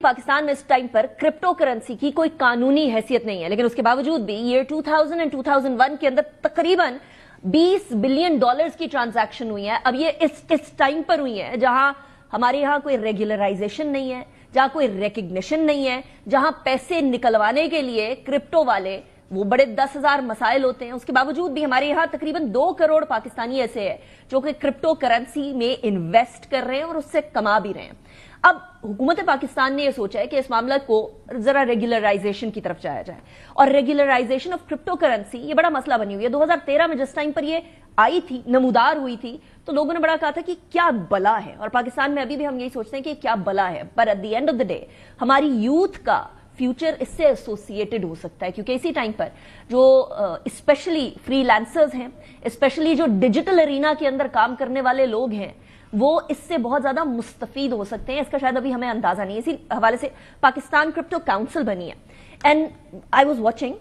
पाकिस्तान में इस टाइम पर क्रिप्टो करेंसी की कोई कानूनी हैसियत नहीं है, लेकिन उसके बावजूद भी ईयर 2000 एंड 2001 के अंदर तकरीबन $20 बिलियन की ट्रांजैक्शन हुई है। अब ये इस टाइम पर हुई है जहां हमारे यहां कोई रेगुलराइजेशन नहीं है, जहां कोई रिकग्निशन नहीं है, जहां पैसे निकलवाने के लिए क्रिप्टो वाले वो बड़े 10,000 मसाइल होते हैं। उसके बावजूद भी हमारे यहां तकरीबन 2 करोड़ पाकिस्तानी ऐसे हैं जो कि क्रिप्टो करेंसी में इन्वेस्ट कर रहे हैं और उससे कमा भी रहे हैं। अब हुकूमत पाकिस्तान ने यह सोचा है कि इस मामले को जरा रेगुलराइजेशन की तरफ जाया जाए, और रेगुलराइजेशन ऑफ क्रिप्टो करेंसी ये बड़ा मसला बनी हुई है। 2013 में जिस टाइम पर ये आई थी, नमूदार हुई थी, तो लोगों ने बड़ा कहा था कि क्या बला है, और पाकिस्तान में अभी भी हम यही सोचते हैं कि क्या बला है। पर at the end of the day हमारी यूथ का फ्यूचर इससे एसोसिएटेड हो सकता है, क्योंकि इसी टाइम पर जो स्पेशली फ्रीलांसर्स हैं, स्पेशली जो डिजिटल अरीना के अंदर काम करने वाले लोग हैं, वो इससे बहुत ज्यादा मुस्तफीद हो सकते हैं। इसका शायद अभी हमें अंदाजा नहीं है। इसी हवाले से पाकिस्तान क्रिप्टो काउंसिल बनी है, एंड आई वाज वाचिंग,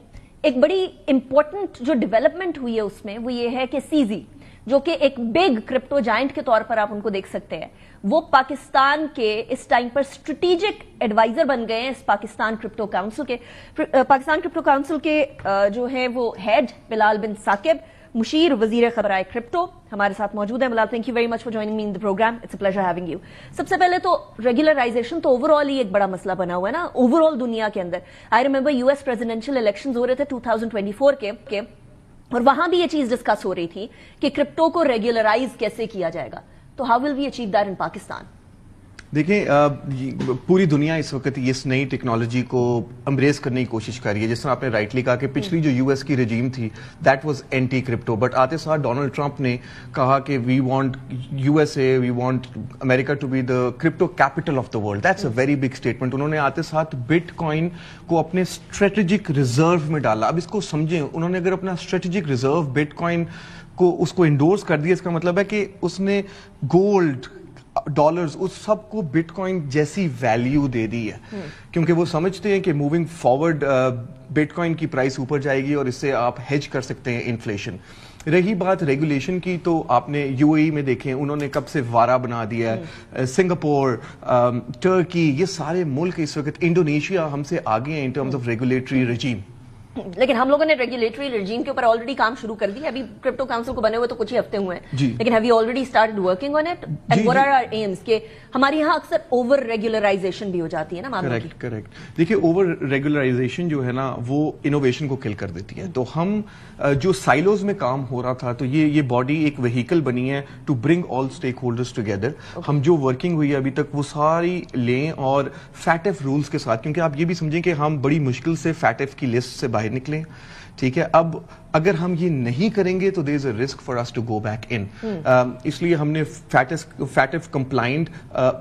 एक बड़ी इंपॉर्टेंट जो डेवलपमेंट हुई है उसमें वो ये है कि सीजी, जो कि एक बिग क्रिप्टो जायंट के तौर पर आप उनको देख सकते हैं, वो पाकिस्तान के इस टाइम पर स्ट्रेटेजिक एडवाइजर बन गए हैं इस पाकिस्तान क्रिप्टो काउंसिल के। पाकिस्तान क्रिप्टो काउंसिल के जो है वो हेड बिलाल बिन साकिब, मुशीर वजीर खबराए क्रिप्टो हमारे साथ मौजूद है। Bilal, thank you very much for joining me in the program, it's a pleasure having you. सबसे पहले तो रेगुलराइजेशन तो ओवरऑल ही एक बड़ा मसला बना हुआ है ना ओवरऑल दुनिया के अंदर। I remember US presidential elections हो रहे थे 2024 के, और वहां भी ये चीज डिस्कस हो रही थी कि क्रिप्टो को रेगुलराइज कैसे किया जाएगा। तो how will we achieve that in Pakistan? देखिए, पूरी दुनिया इस वक्त इस नई टेक्नोलॉजी को एम्ब्रेस करने की कोशिश कर रही है। जिस तरह आपने राइटली कहा कि पिछली जो यूएस की रजीम थी that was anti crypto, but आते साथ डोनाल्ड ट्रंप ने कहा कि we want USA, we want America to be the crypto capital of the world. That's a very big statement. उन्होंने आते साथ बिटकॉइन को अपने स्ट्रेटेजिक रिजर्व में डाला। अब इसको समझें, उन्होंने अगर अपना स्ट्रेटेजिक रिजर्व बिटकॉइन को उसको इंडोर्स कर दिया, इसका मतलब है कि उसने गोल्ड, डॉलर्स, उस सब को बिटकॉइन जैसी वैल्यू दे दी है, क्योंकि वो समझते हैं कि मूविंग फॉरवर्ड बिटकॉइन की प्राइस ऊपर जाएगी और इससे आप हेज कर सकते हैं इन्फ्लेशन। रही बात रेगुलेशन की, तो आपने यूएई में देखें, उन्होंने कब से वारा बना दिया है। सिंगापुर, टर्की, ये सारे मुल्क इस वक्त, इंडोनेशिया हमसे आगे हैं इन टर्म्स ऑफ रेगुलेटरी रजीम। लेकिन हम लोगों ने रेगुलेटरी रेजिम के ऊपर ऑलरेडी काम शुरू कर दिया। अभी क्रिप्टो काउंसिल को बने हुए तो कुछ ही हफ्ते हुए हैं, लेकिन have you already started working on it, and what are our aims? के हमारे यहाँ अक्सर ओवर रेगुलराइजेशन भी हो जाती है ना मामलों की। करेक्ट। देखिए, ओवर रेगुलराइजेशन जो है ना वो इनोवेशन को किल कर देती है। तो हम जो साइलोज में काम हो रहा था, तो ये बॉडी एक व्हीकल बनी है to bring all stakeholders together. हम जो वर्किंग हुई है अभी तक वो सारी लें, और फैटेफ रूल्स के साथ, क्योंकि आप ये भी समझें कि हम बड़ी मुश्किल से फैटेफ की लिस्ट से बाहर निकले। ठीक है, अब अगर हम ये नहीं करेंगे तो there is a risk for us to go back in. इसलिए हमने फैटेफ कंप्लाइंट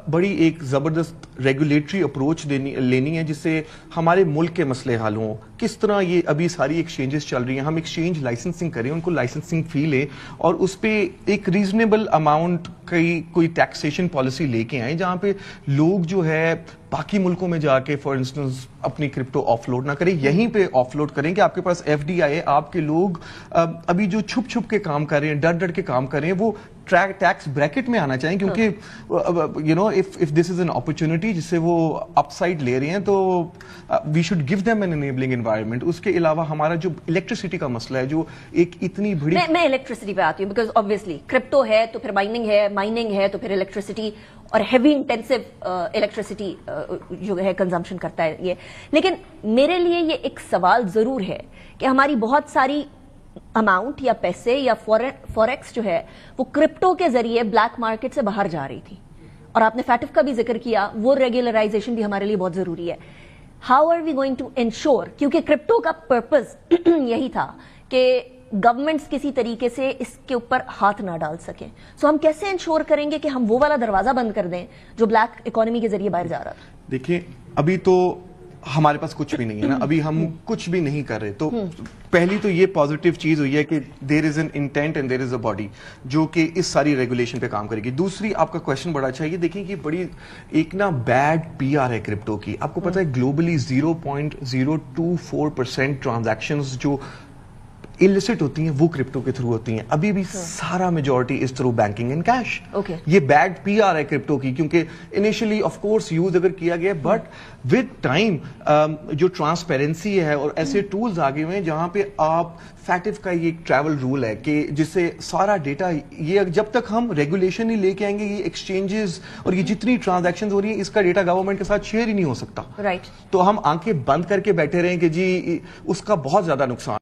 बड़ी एक जबरदस्त रेगुलेटरी अप्रोच लेनी है, जिससे हमारे मुल्क के मसले हल हों। किस तरह ये अभी सारी एक्सचेंजेस चल रही हैं, हम एक्सचेंज लाइसेंसिंग करें, उनको लाइसेंसिंग फी लें, और उस पर एक रीजनेबल अमाउंट की कोई टैक्सेशन पॉलिसी लेके आए, जहां पे लोग जो है बाकी मुल्कों में जाके फॉर इंस्टेंस अपनी क्रिप्टो ऑफलोड ना करें, यहीं पे ऑफलोड करें कि आपके पास एफडीआई है। आपके लोग अभी जो छुप छुप के काम कर रहे हैं, डर डर के काम कर रहे हैं, वो टैक्स ब्रैकेट में आना चाहिए, क्योंकि you know if this is an opportunity जिससे वो अपसाइड ले रहे हैं, तो we should give them an enabling environment. उसके अलावा हमारा जो इलेक्ट्रिसिटी का मसला है, जो एक इतनी बड़ी, मैं इलेक्ट्रिसिटी पे आती हूँ, बिकॉज ऑब्वियसली क्रिप्टो है तो फिर माइनिंग है तो फिर इलेक्ट्रिसिटी, और हेवी इंटेंसिव इलेक्ट्रिसिटी जो है कंजम्पशन करता है ये। लेकिन मेरे लिए ये एक सवाल जरूर है कि हमारी बहुत सारी अमाउंट या पैसे या फॉरेक्स जो है वो क्रिप्टो के जरिए ब्लैक मार्केट से बाहर जा रही थी, और आपने फैटिफ का भी जिक्र किया, वो रेगुलराइजेशन भी हमारे लिए बहुत जरूरी है। How are we going to ensure, क्योंकि क्रिप्टो का पर्पस यही था कि गवर्नमेंट्स किसी तरीके से इसके ऊपर हाथ ना डाल सकें। सो हम कैसे इंश्योर करेंगे कि हम वो वाला दरवाजा बंद कर दें जो ब्लैक इकोनॉमी के जरिए बाहर जा रहा था? देखिए, अभी तो हमारे पास कुछ भी नहीं है ना, अभी हम कुछ भी नहीं कर रहे। तो पहली तो ये पॉजिटिव चीज हुई है कि there is an intent and there is a body जो कि इस सारी रेगुलेशन पे काम करेगी। दूसरी, आपका क्वेश्चन बड़ा अच्छा है। ये देखिए कि बड़ी एक ना बैड पीआर है क्रिप्टो की। आपको पता है ग्लोबली 0.024% ट्रांजैक्शंस जो illicit ہوتی ہیں وہ کرپٹو کے تھرو ہوتی ہیں. ابھی بھی سارا majority is through banking and cash. یہ بیڈ پی آر ہے کرپٹو کی, کیونکہ انیشلی آف کورس یوز اگر کیا گیا, بٹ ود ٹائم جو ٹرانسپیرنسی ہے اور ایسے ٹولز آگے ہوئے ہیں جہاں پہ آپ فیٹف کا یہ ایک ٹریول رول ہے کہ جس سے سارا ڈیٹا, یہ جب تک ہم ریگولیشن ہی لے کے آئیں گے, یہ ایکسچینجز اور یہ جتنی ٹرانزیکشن ہو رہی ہیں اس کا ڈیٹا گورنمنٹ کے ساتھ شیئر ہی نہیں ہو سکتا. تو ہم آنکھیں بند کر کے بیٹھے رہیں کہ جی اس کا بہت زیادہ نقصان.